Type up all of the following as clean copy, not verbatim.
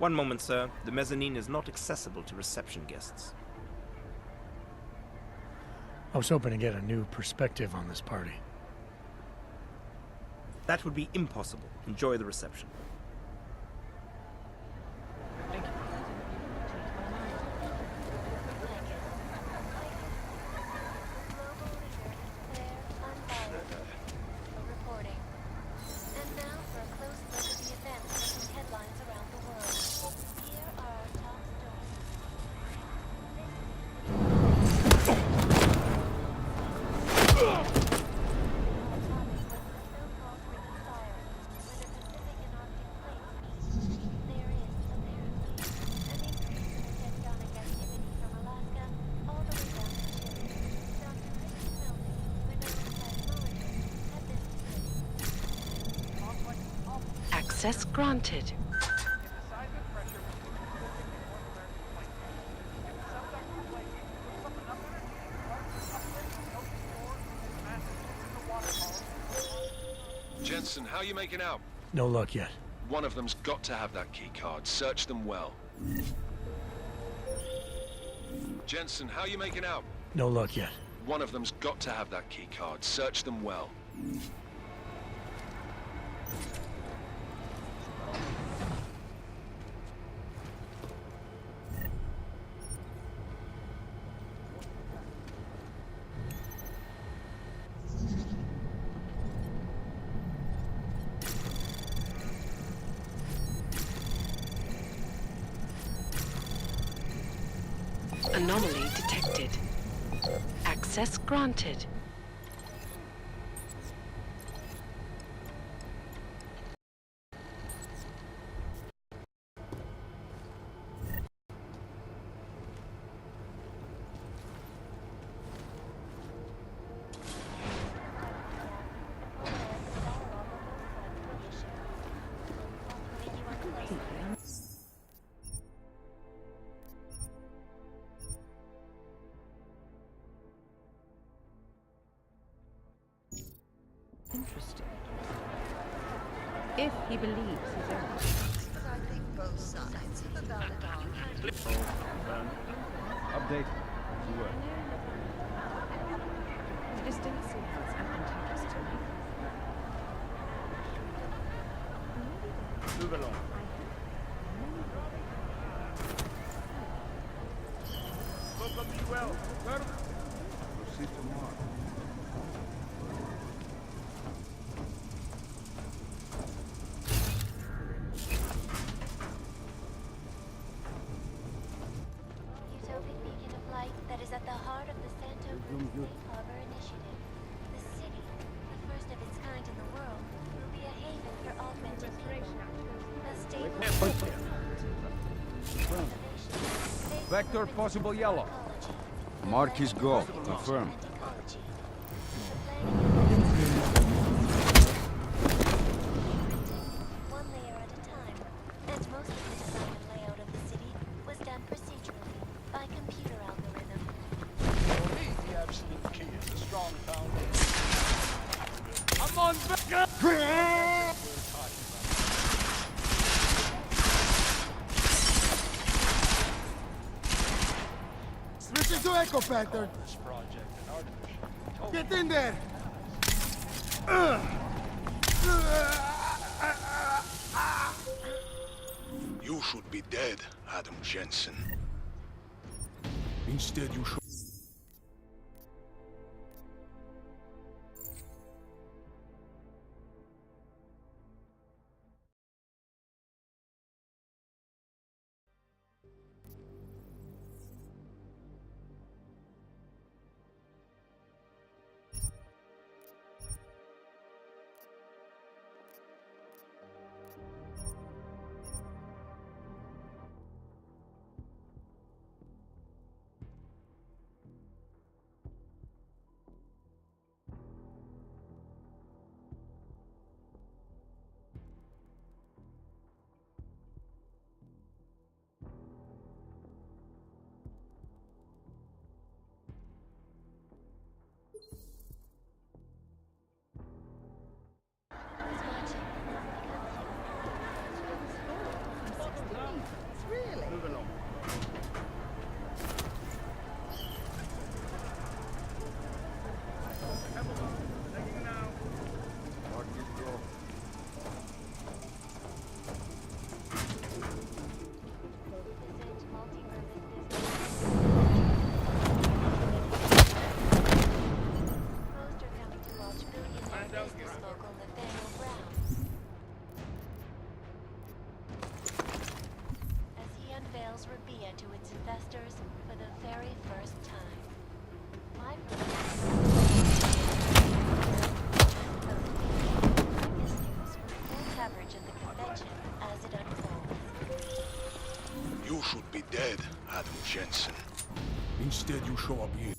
One moment, sir. The mezzanine is not accessible to reception guests. I was hoping to get a new perspective on this party. That would be impossible. Enjoy the reception. Access granted. Jensen, how are you making out? No luck yet. One of them's got to have that key card. Search them well. Jensen, how are you making out? No luck yet. One of them's got to have that key card. Search them well. Anomaly detected. Access granted. Interesting. If he believes his own. I think both sides have about it all. Update. You were. I just don't see how it's advantageous to me. Move along. Welcome you well. Proceed tomorrow. Utopic beacon of light that is at the heart of the Santo Cruz Safe Harbor Initiative. The city, the first of its kind in the world, will be a haven for augmented people. A stable Vector possible yellow. Mark is go. Confirm. One layer at a time, and most of the design and layout of the city was done procedurally by computer algorithm. For me, the absolute key is a strong foundation. I'm on Vector! Switching to Echo Factor. This project and artificial. Get in there. You should be dead, Adam Jensen. Instead, you should. should be dead, Adam Jensen. Instead, you show up here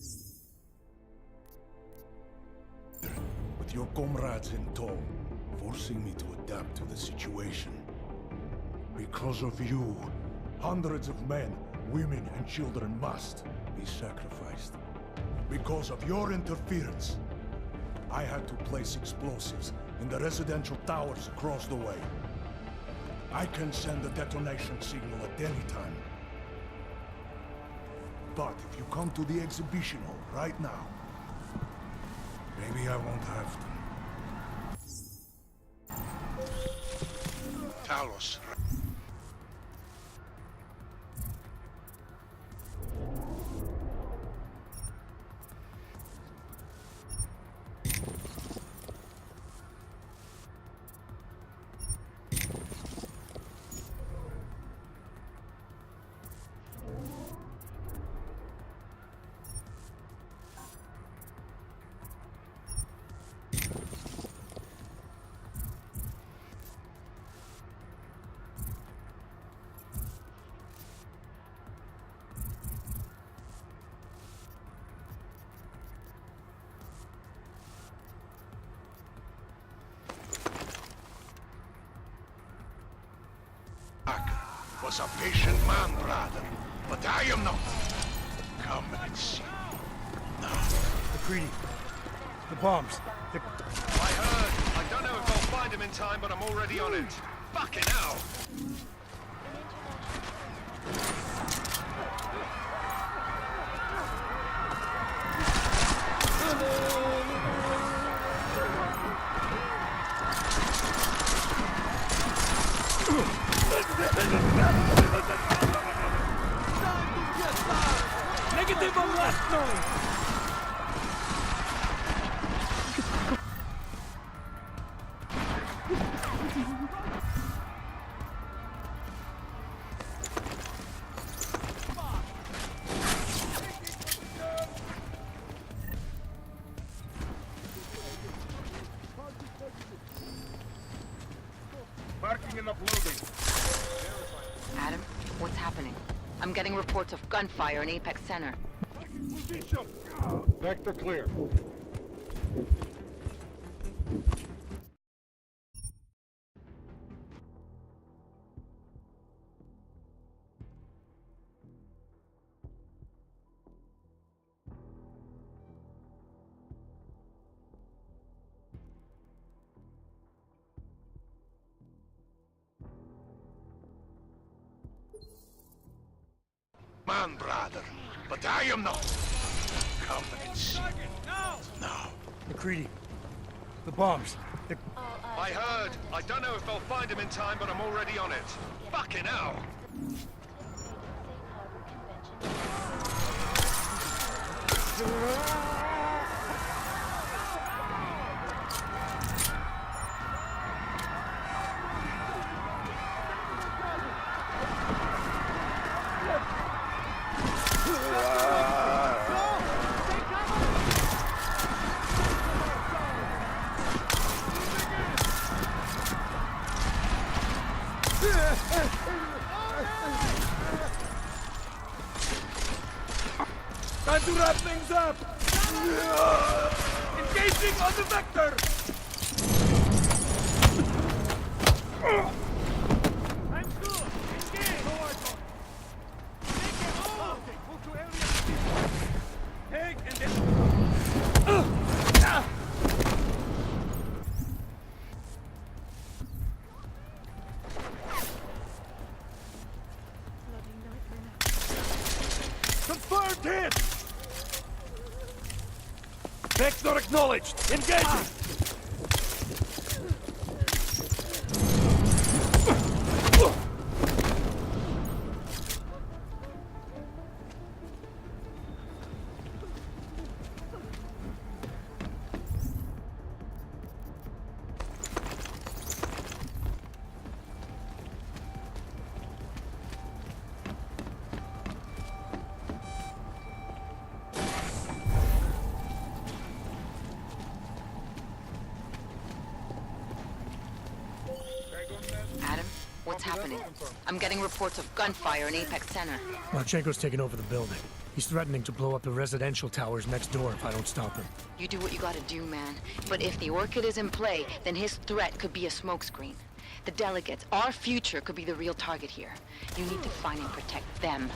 with your comrades in tow, forcing me to adapt to the situation. Because of you, hundreds of men, women, and children must be sacrificed. Because of your interference, I had to place explosives in the residential towers across the way. I can send a detonation signal at any time. But if you come to the exhibition hall right now, maybe I won't have to. Talos. Was a patient man, brother, but I am not. Come and see. Now. McCready. The bombs. I heard. I don't know if I'll find him in time, but I'm already on it. Fucking hell! Negative on last noise! Marking and uploading. Adam, what's happening? I'm getting reports of gunfire in Apex Center. Position! Vector clear. Man, brother, but I am not. Come and see. Now. McCready. The bombs. I heard. I don't know if I'll find him in time, but I'm already on it. Fucking hell! Time to wrap things up! Engaging on the vector! I'm good! Engage! Move to area. Take and then... Confirmed hit! Vector acknowledged! Engaging! Adam, What's happening? I'm getting reports of gunfire in Apex Center. Marchenko's taken over the building. He's threatening to blow up the residential towers next door if I don't stop him. You do what you gotta do, man. But if the Orchid is in play, then his threat could be a smokescreen. The delegates, our future, could be the real target here. You need to find and protect them.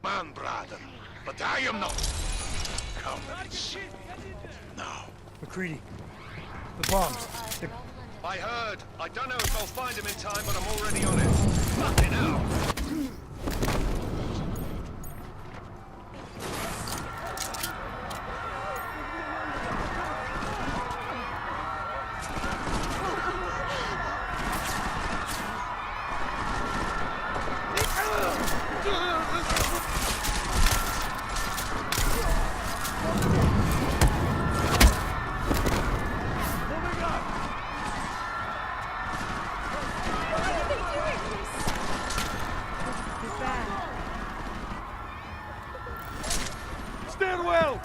Man, brother, but I am not. Come and see. Now. McCready, the bombs. They're... I heard. I don't know if I'll find him in time, but I'm already on it. Fucking hell! Stairwell!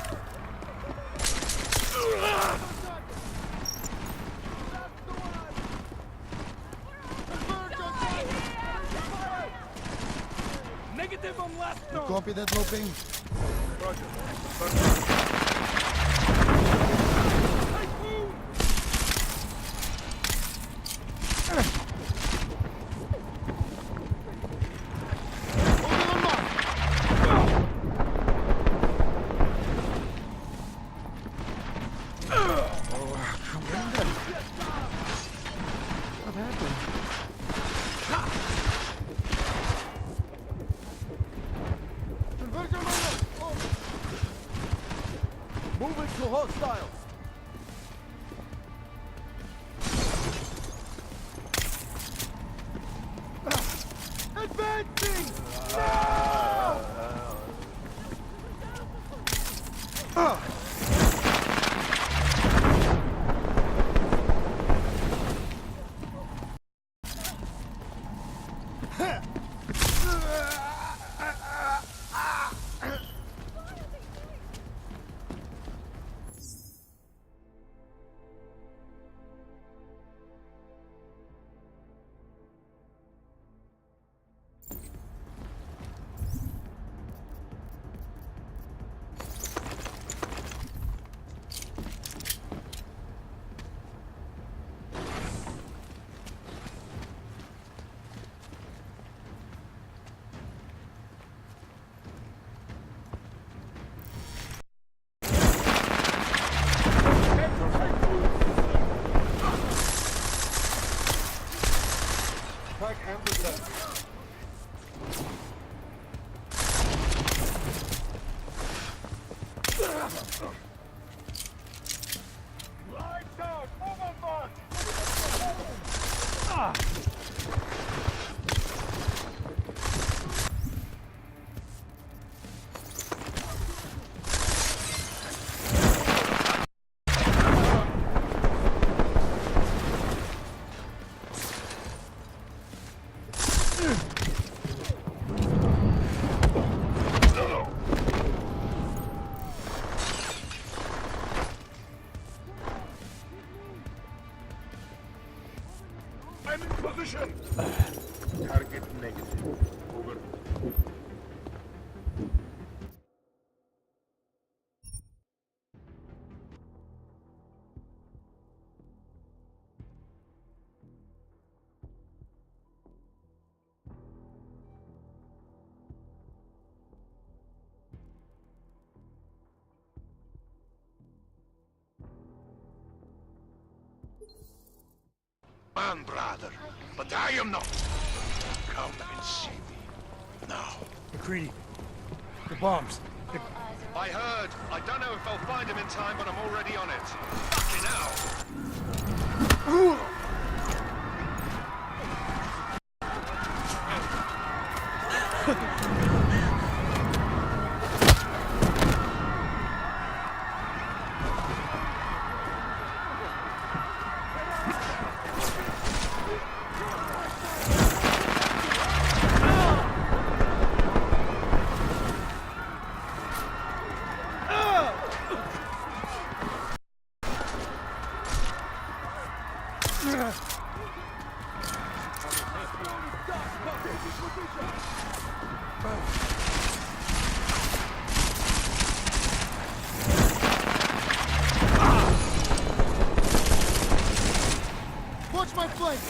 Negative on last You note. copy that, Loping? What happened? Moving to hostiles. Advancing! I'm in position. Target negative. Over. Man, brother, but I am not. Come and see me. Now. McCready, the bombs. I heard. I don't know if I'll find him in time, but I'm already on it. Fucking hell! Watch my flank!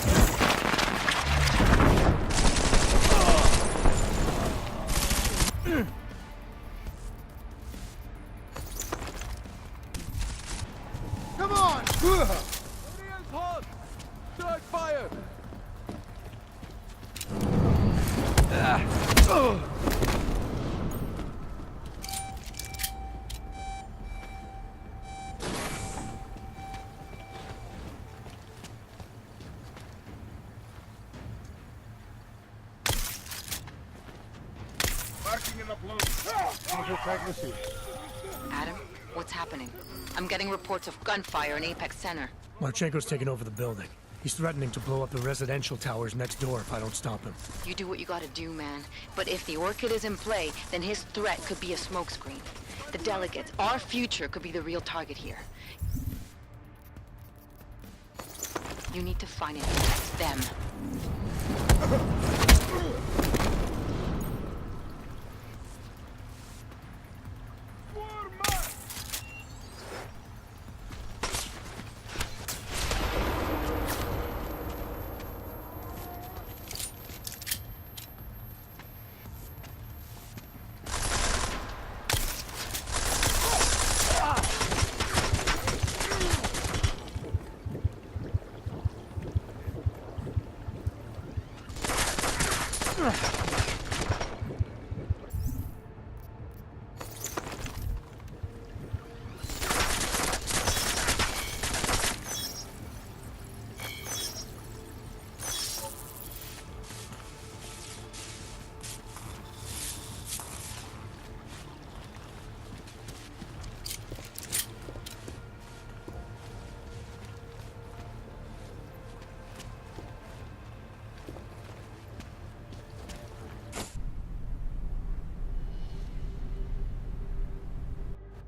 Come on! Aliens hot! Start fire! Adam, what's happening? I'm getting reports of gunfire in Apex Center. Marchenko's taken over the building. He's threatening to blow up the residential towers next door if I don't stop him. You do what you gotta do, man. But if the Orchid is in play, then his threat could be a smokescreen. The delegates, our future, could be the real target here. You need to find and protect them.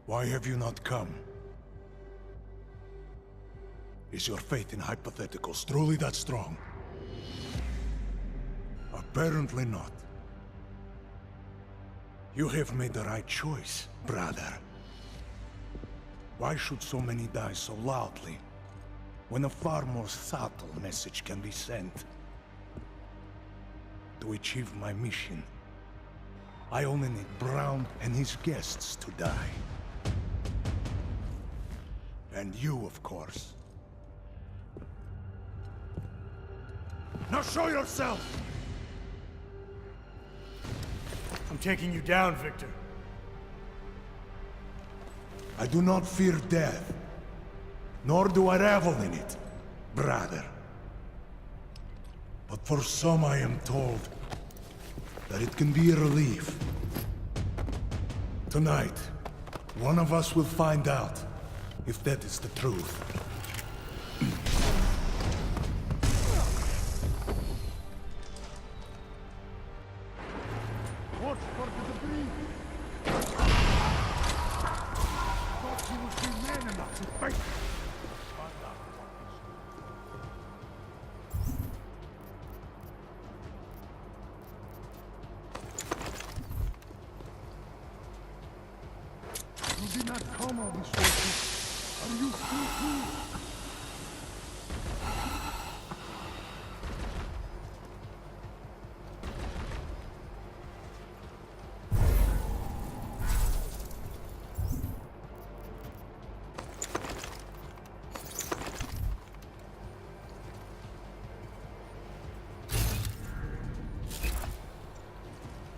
Why have you not come? Is your faith in hypotheticals truly that strong? Apparently not. You have made the right choice, brother. Why should so many die so loudly, when a far more subtle message can be sent? To achieve my mission, I only need Brown and his guests to die. And you, of course. Now show yourself! I'm taking you down, Victor. I do not fear death, nor do I revel in it, brother. But for some I am told that it can be a relief. Tonight, one of us will find out if that is the truth. Watch for the debris! Thought you would be man enough to fight! You did not come all this way. Are you still here?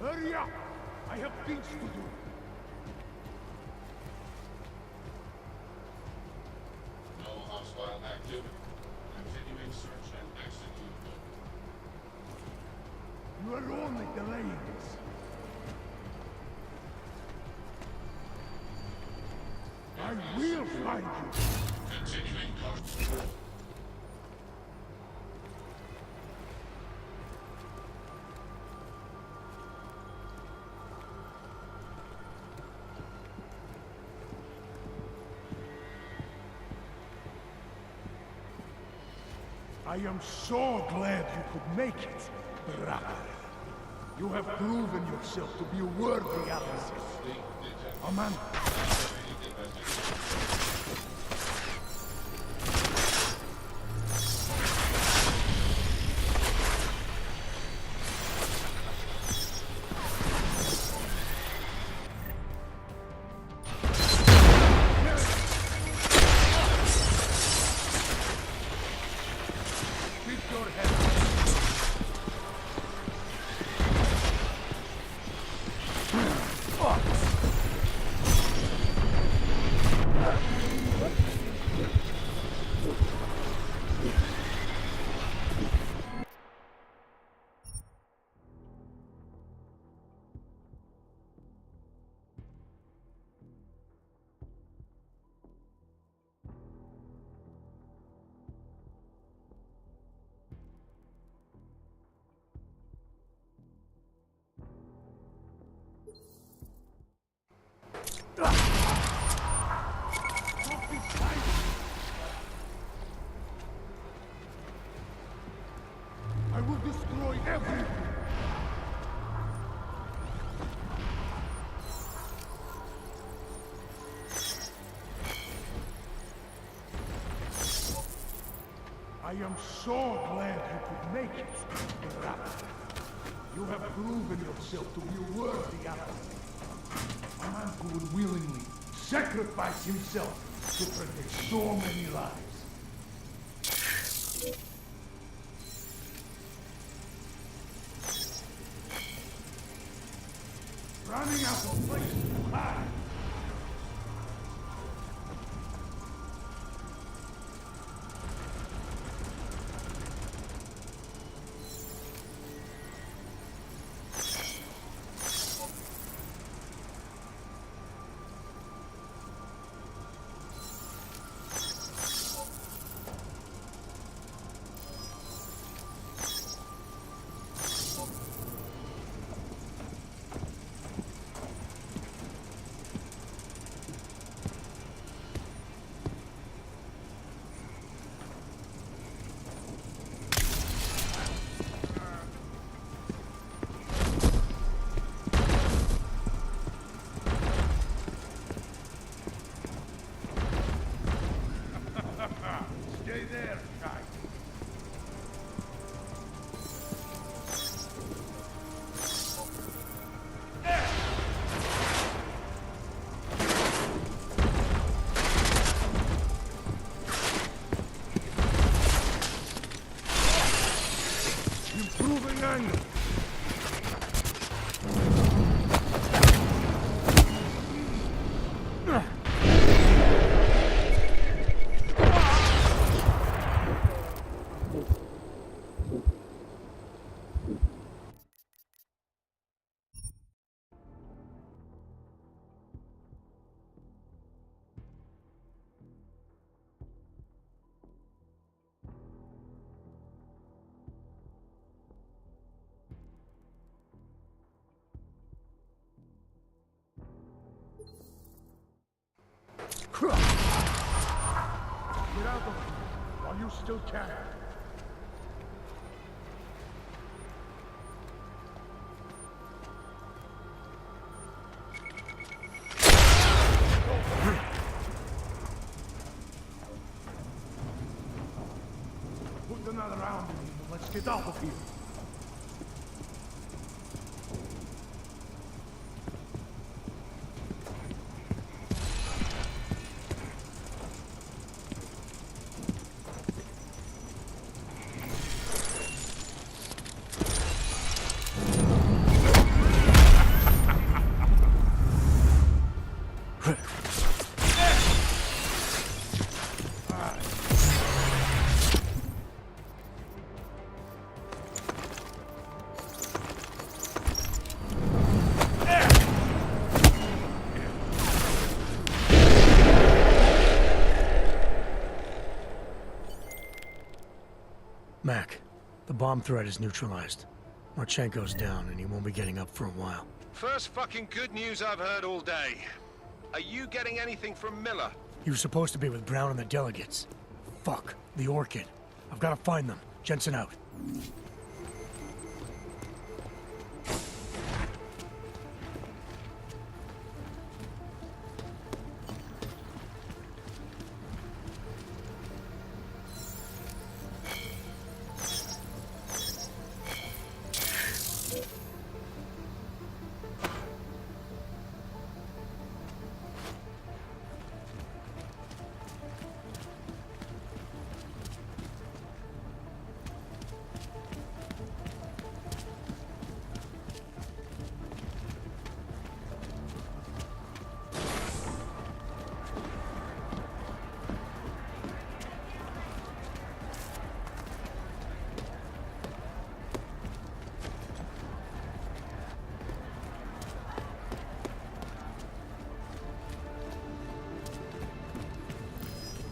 Hurry up! I have things to do. No hostile activity. Continuing search and execute. You are only delaying this. I will find you. Continuing course. I am so glad you could make it, brother. You have proven yourself to be a worthy adversary. A man. I will destroy everything! I am so glad you could make it, brother. You have proven yourself to be a worthy ally. A man who would willingly sacrifice himself to protect so many lives. Running out of places to hide. Stay there, guy. Improving angle. Get out of here while you still can. Put another round in him and let's get out of here. bomb threat is neutralized. Marchenko's down, and he won't be getting up for a while. First fucking good news I've heard all day. Are you getting anything from Miller? He was supposed to be with Brown and the delegates. Fuck. The Orchid. I've got to find them. Jensen out.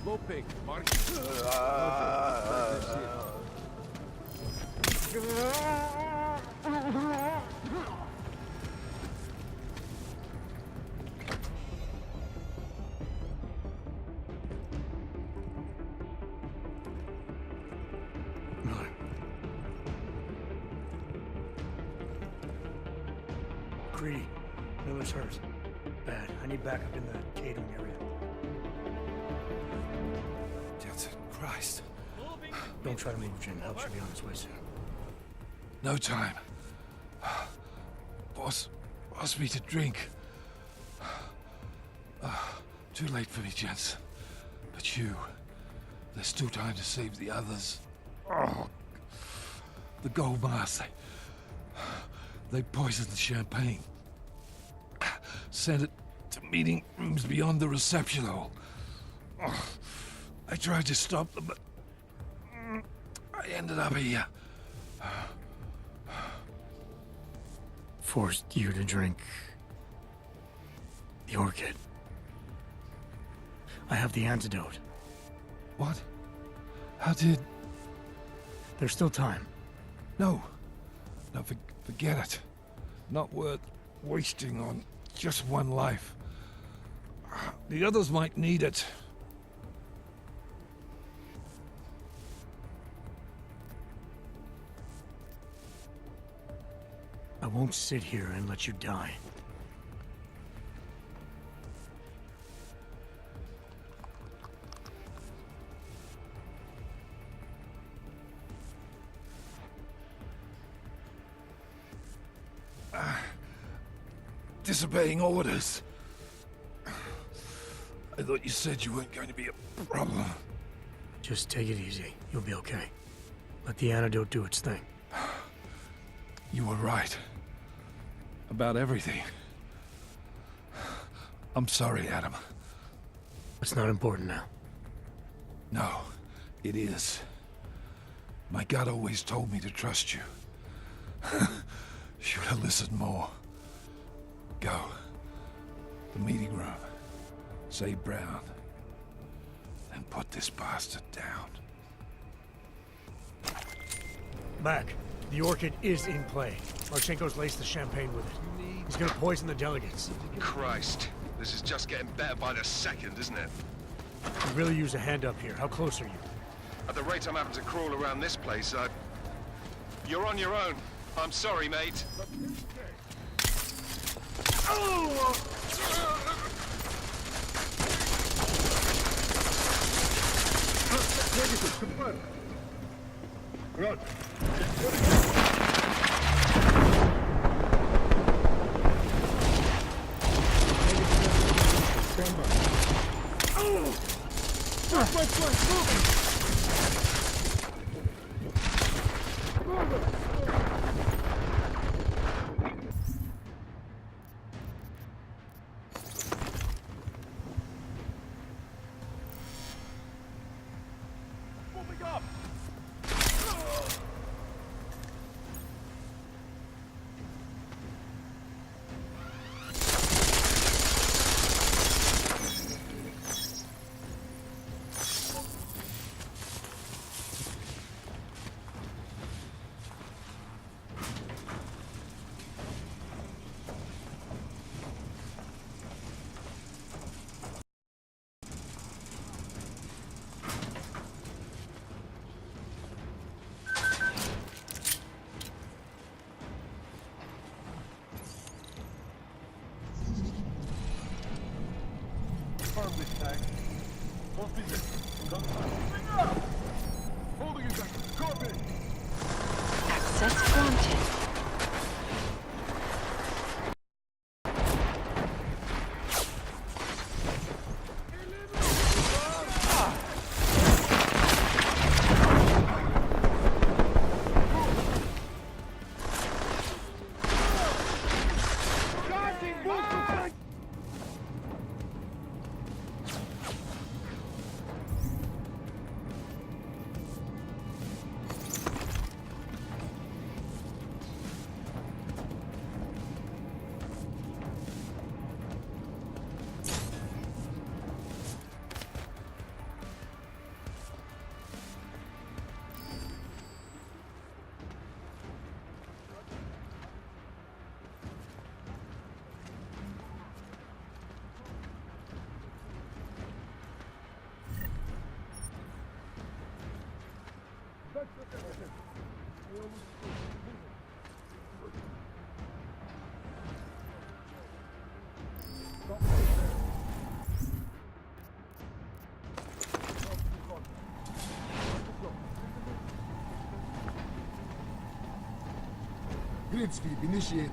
Low pig, Mark. Greedy. Miller's hurt. Bad. I need backup in the catering area. Jensen, Christ. Don't try to move, Jim. Help should be on his way soon. No time. Boss asked me to drink. Too late for me, Jensen. But you, there's still time to save the others. Oh, the gold mask, they poisoned the champagne. Sent it to meeting rooms beyond the reception hall. Oh, I tried to stop them, but I ended up here. Forced you to drink the Orchid. I have the antidote. What? How did... There's still time. No. No, forget it. Not worth wasting on just one life. The others might need it. I won't sit here and let you die. Disobeying orders. I thought you said you weren't going to be a problem. Just take it easy. You'll be okay. Let the antidote do its thing. You were right. About everything. I'm sorry, Adam. It's not important now. No, it is. My gut always told me to trust you. Should have listened more. Go. The meeting room. Save Brown. And put this bastard down. Mac, the Orchid is in play. Marchenko's laced the champagne with it. He's gonna poison the delegates. Christ. This is just getting better by the second, isn't it? You really use a hand up here. How close are you? At the rate I'm having to crawl around this place, you're on your own. I'm sorry, mate. Negative, confirm. Roger. Stand by. Flank, move! confirm this tag. All positions. Moving up! Holding it back. Copy! Access granted. Grid sweep initiated.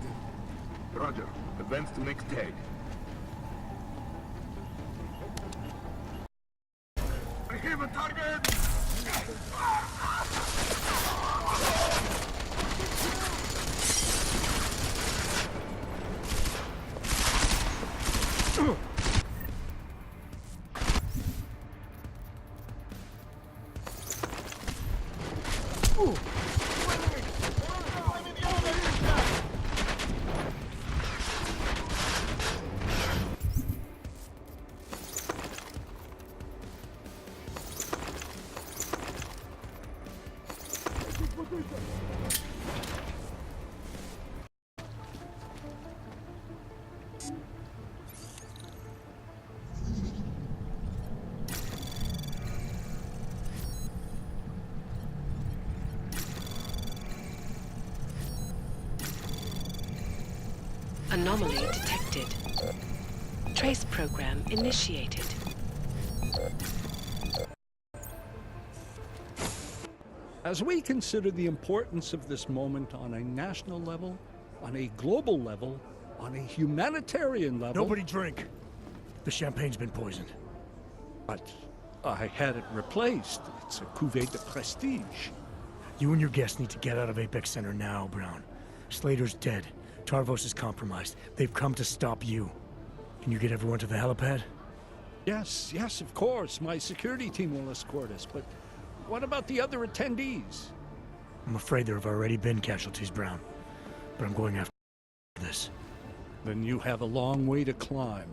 Roger. Advance to next tag. I have a target! Anomaly detected. Trace program initiated. As we consider the importance of this moment on a national level, on a global level, on a humanitarian level... Nobody drink. The champagne's been poisoned. But I had it replaced. It's a cuvée de prestige. You and your guests need to get out of Apex Center now, Brown. Slater's dead. Tarvos is compromised. They've come to stop you. Can you get everyone to the helipad? Yes, of course. My security team will escort us, but what about the other attendees? I'm afraid there have already been casualties, Brown. But I'm going after this. Then you have a long way to climb.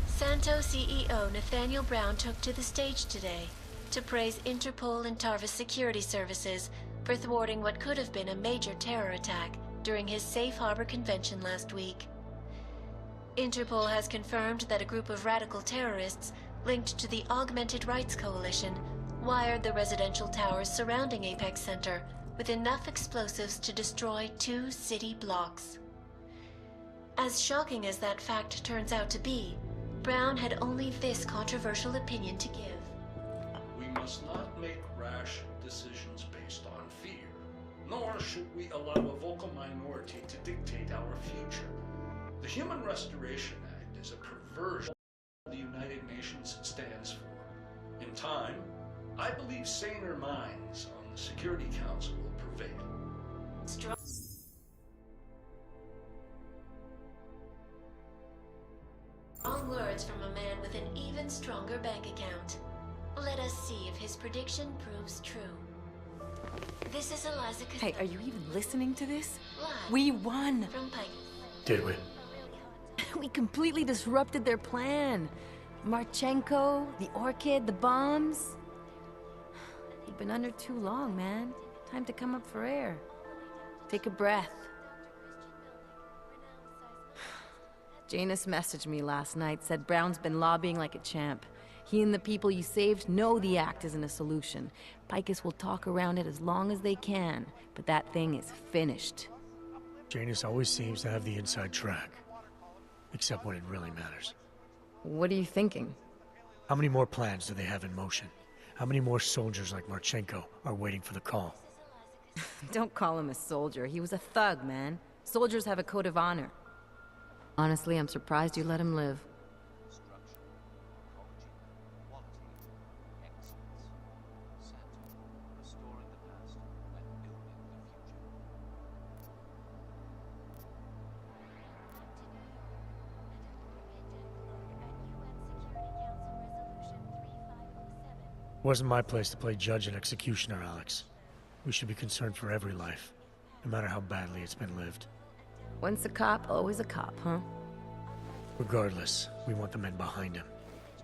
Santo CEO Nathaniel Brown took to the stage today to praise Interpol and Tarvis security services for thwarting what could have been a major terror attack during his safe harbor convention last week. Interpol has confirmed that a group of radical terrorists linked to the Augmented Rights Coalition wired the residential towers surrounding Apex Center with enough explosives to destroy 2 city blocks. As shocking as that fact turns out to be, Brown had only this controversial opinion to give. We must not make rash decisions based on fear, nor should we allow a vocal minority to dictate our future. The Human Restoration Act is a perversion the United Nations stands for. In time, I believe saner minds on the Security Council will prevail. even stronger bank account. Let us see if his prediction proves true. This is Eliza Hey, are you even listening to this? Live We won! from Pike. Did we? We completely disrupted their plan. Marchenko, the Orchid, the bombs. You've been under too long, man. Time to come up for air. Take a breath. Janus messaged me last night, said Brown's been lobbying like a champ. He and the people you saved know the act isn't a solution. Picus will talk around it as long as they can, but that thing is finished. Janus always seems to have the inside track. Except when it really matters. What are you thinking? How many more plans do they have in motion? How many more soldiers like Marchenko are waiting for the call? Don't call him a soldier. He was a thug, man. Soldiers have a code of honor. Honestly, I'm surprised you let him live. Wasn't my place to play judge and executioner, Alex. We should be concerned for every life, no matter how badly it's been lived. Once a cop, always a cop, huh? Regardless, we want the men behind him.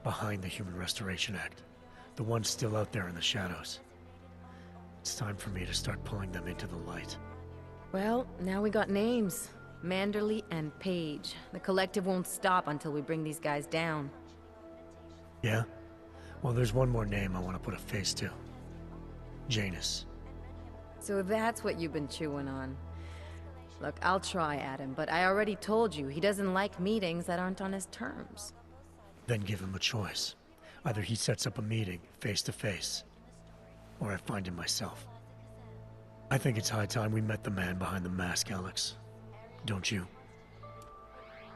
Behind the Human Restoration Act. The ones still out there in the shadows. It's time for me to start pulling them into the light. Well, now we got names. Manderley and Page. The collective won't stop until we bring these guys down. Yeah? Well, there's one more name I want to put a face to. Janus. So that's what you've been chewing on. Look, I'll try, Adam, but I already told you, he doesn't like meetings that aren't on his terms. Then give him a choice. Either he sets up a meeting, face to face, or I find him myself. I think it's high time we met the man behind the mask, Alex. Don't you?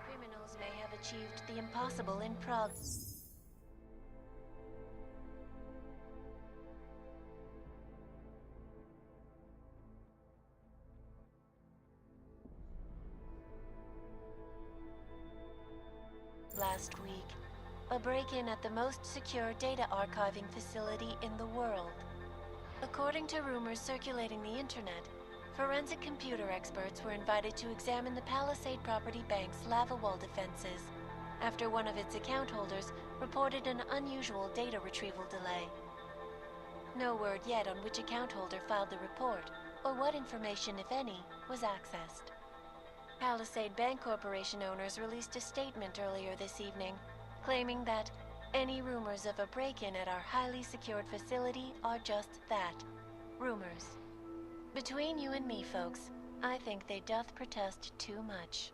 Criminals may have achieved the impossible in Prague. Last week, a break-in at the most secure data archiving facility in the world. According to rumors circulating the internet, forensic computer experts were invited to examine the Palisade Property Bank's lava wall defenses after one of its account holders reported an unusual data retrieval delay. No word yet on which account holder filed the report, or what information, if any, was accessed. Palisade Bank Corporation owners released a statement earlier this evening, claiming that any rumors of a break-in at our highly secured facility are just that, rumors. Between you and me, folks, I think they doth protest too much.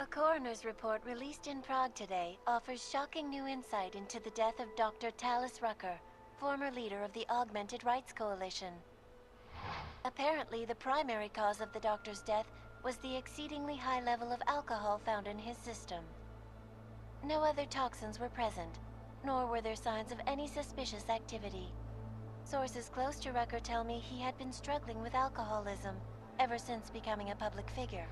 A coroner's report released in Prague today offers shocking new insight into the death of Dr. Talis Rucker, former leader of the Augmented Rights Coalition. Apparently, the primary cause of the doctor's death was the exceedingly high level of alcohol found in his system. No other toxins were present, nor were there signs of any suspicious activity. Sources close to Rucker tell me he had been struggling with alcoholism ever since becoming a public figure.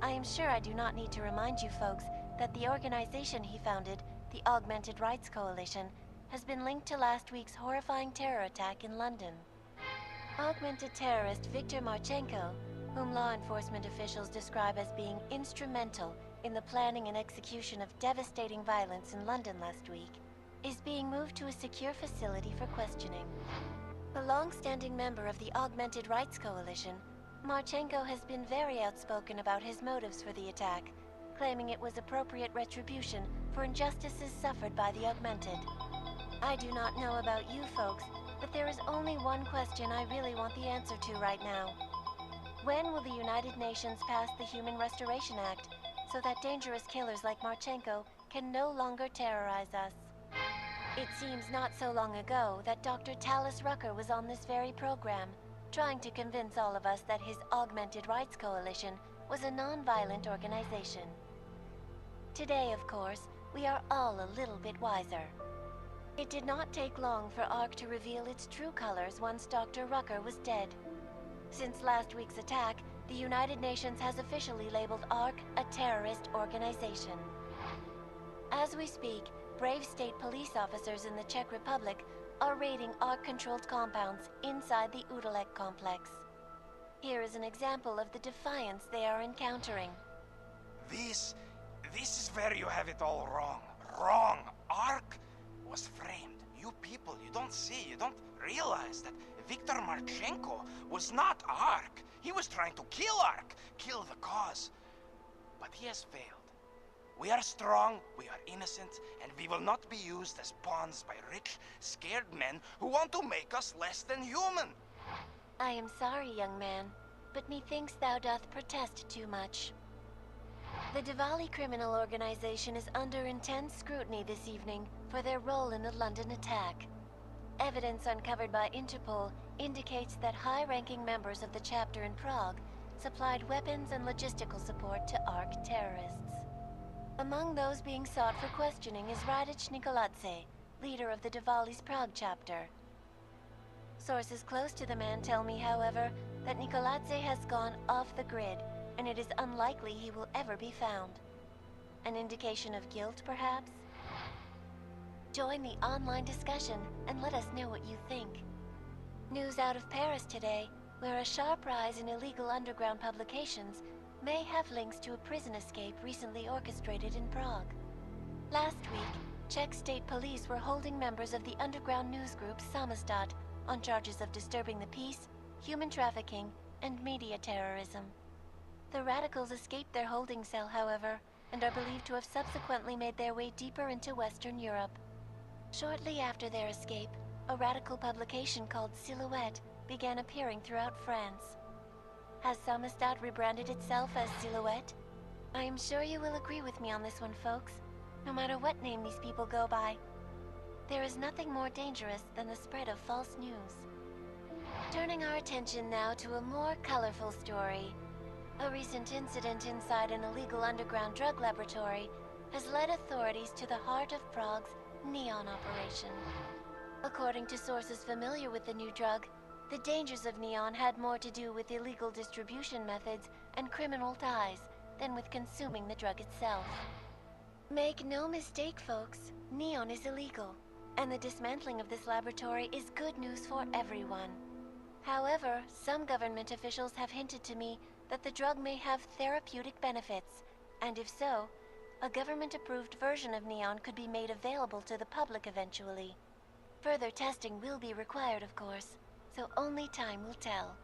I am sure I do not need to remind you folks that the organization he founded, the Augmented Rights Coalition, has been linked to last week's horrifying terror attack in London. Augmented terrorist Viktor Marchenko, whom law enforcement officials describe as being instrumental in the planning and execution of devastating violence in London last week, is being moved to a secure facility for questioning. A long-standing member of the Augmented Rights Coalition, Marchenko has been very outspoken about his motives for the attack, claiming it was appropriate retribution for injustices suffered by the Augmented. I do not know about you folks, but there is only one question I really want the answer to right now. When will the United Nations pass the Human Restoration Act so that dangerous killers like Marchenko can no longer terrorize us? It seems not so long ago that Dr. Talis Rucker was on this very program, trying to convince all of us that his Augmented Rights Coalition was a non-violent organization. Today, of course, we are all a little bit wiser. It did not take long for ARC to reveal its true colors once Dr. Rucker was dead. Since last week's attack, the United Nations has officially labeled ARC a terrorist organization. As we speak, brave state police officers in the Czech Republic are raiding ARC-controlled compounds inside the Udalek complex. Here is an example of the defiance they are encountering. This is where you have it all wrong. Wrong. ARC was framed. You people, you don't see, you don't realize that Viktor Marchenko was not ARC. He was trying to kill ARC, kill the cause. But he has failed. We are strong, we are innocent, and we will not be used as pawns by rich, scared men who want to make us less than human. I am sorry, young man, but methinks thou doth protest too much. The Diwali criminal organization is under intense scrutiny this evening for their role in the London attack. Evidence uncovered by Interpol indicates that high-ranking members of the chapter in Prague supplied weapons and logistical support to ARC terrorists. Among those being sought for questioning is Radic Nikoladze, leader of the Diwali's Prague chapter. Sources close to the man tell me, however, that Nikoladze has gone off the grid, and it is unlikely he will ever be found. An indication of guilt, perhaps? Join the online discussion and let us know what you think. News out of Paris today, where a sharp rise in illegal underground publications may have links to a prison escape recently orchestrated in Prague. Last week, Czech state police were holding members of the underground news group Samizdat on charges of disturbing the peace, human trafficking, and media terrorism. The radicals escaped their holding cell, however, and are believed to have subsequently made their way deeper into Western Europe. Shortly after their escape, a radical publication called Silhouette began appearing throughout France. Has Samizdat rebranded itself as Silhouette? I am sure you will agree with me on this one, folks, no matter what name these people go by. There is nothing more dangerous than the spread of false news. Turning our attention now to a more colorful story. A recent incident inside an illegal underground drug laboratory has led authorities to the heart of Prague's neon operation. According to sources familiar with the new drug, the dangers of neon had more to do with illegal distribution methods and criminal ties than with consuming the drug itself. Make no mistake, folks, neon is illegal, and the dismantling of this laboratory is good news for everyone. However, some government officials have hinted to me that the drug may have therapeutic benefits, and if so, a government-approved version of neon could be made available to the public eventually. Further testing will be required, of course, so only time will tell.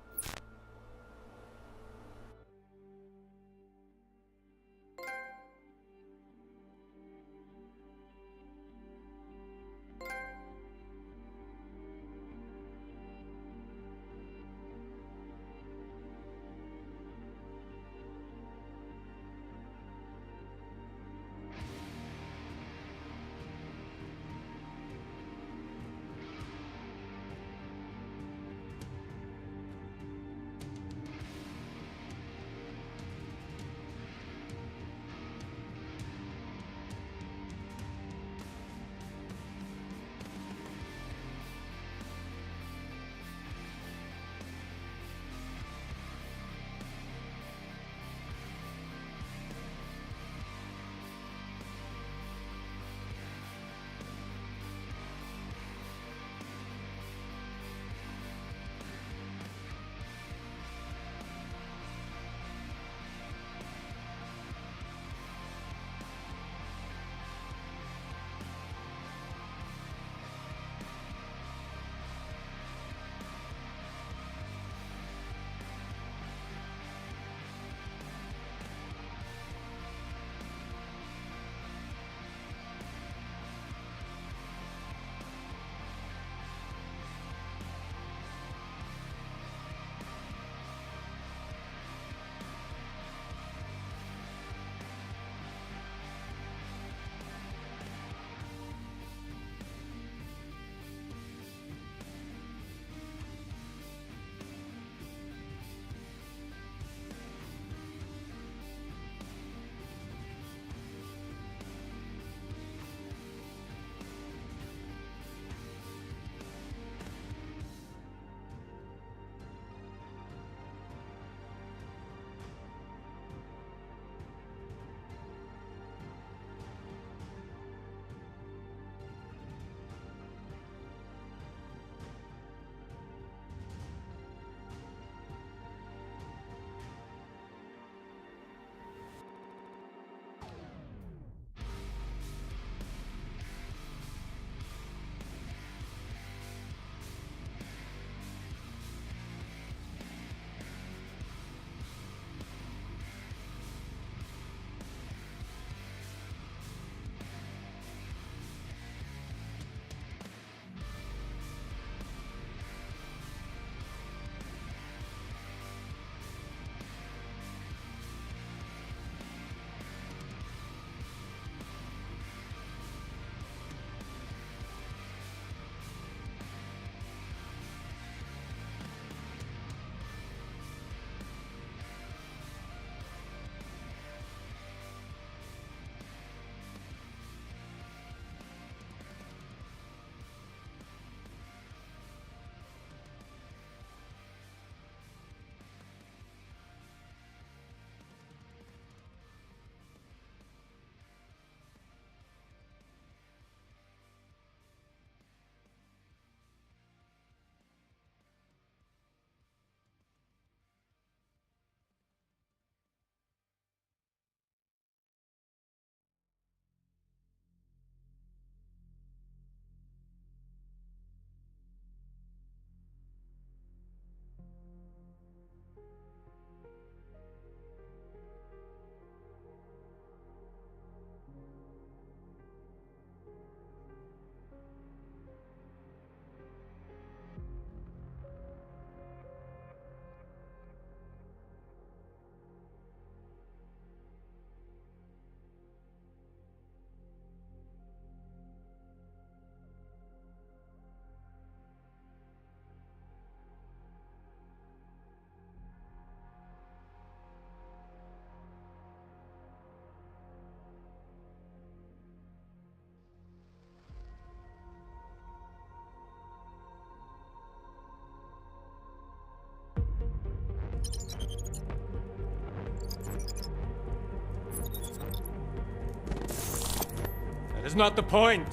That's not the point.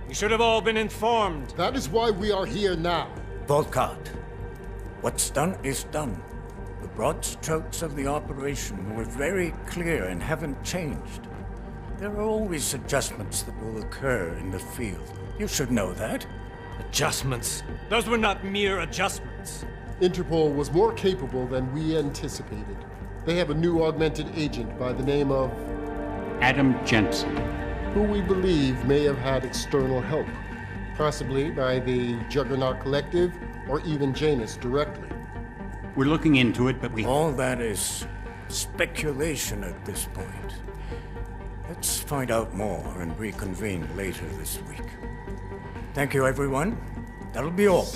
You should have all been informed. That is why we are here now. Volkart, what's done is done. The broad strokes of the operation were very clear and haven't changed. There are always adjustments that will occur in the field. You should know that. Adjustments? Those were not mere adjustments. Interpol was more capable than we anticipated. They have a new augmented agent by the name of... Adam Jensen. Who we believe may have had external help. Possibly by the Juggernaut Collective, or even Janus directly. We're looking into it, but we... All that is speculation at this point. Let's find out more and reconvene later this week. Thank you, everyone. That'll be all.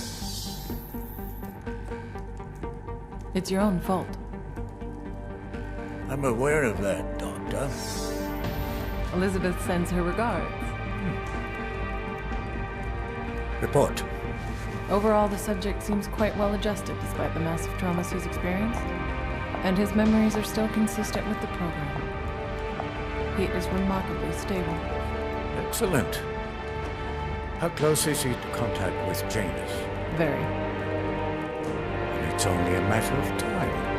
It's your own fault. I'm aware of that, Doctor. Elizabeth sends her regards. Report. Overall, the subject seems quite well adjusted despite the massive traumas he's experienced. And his memories are still consistent with the program. He is remarkably stable. Excellent. How close is he to contact with Janus? Very. It's only a matter of time.